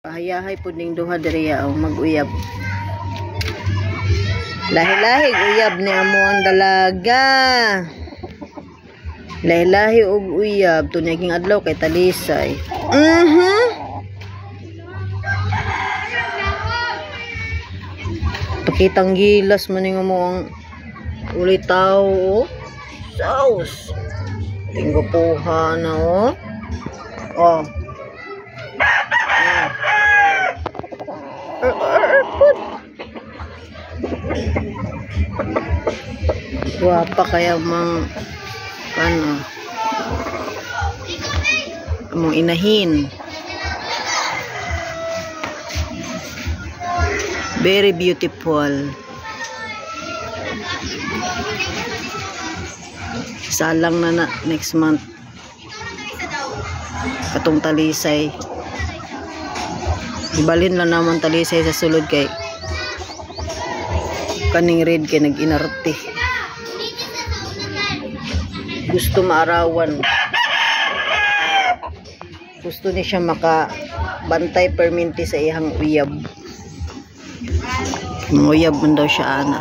Pahayahay po ning duha diriya mag-uyab. Lahi-lahi uyab ni amo ang dalaga. Lahi-lahi og uyab tunyaging adlaw kay talisay. Pakitang gilas man ning amo ang ulitaw. Sauce. Tinggo puha na oh. Oh. Guwapa kaya mang ano mong inahin. Very beautiful. Salang na next month katong talisay. Ibalhin lang naman talisay sa sulod kay kaning red kay nag-inarte. Gusto maarawan. Gusto ni siya makabantay perminti sa iyang uyab. Uyab man daw siya ana.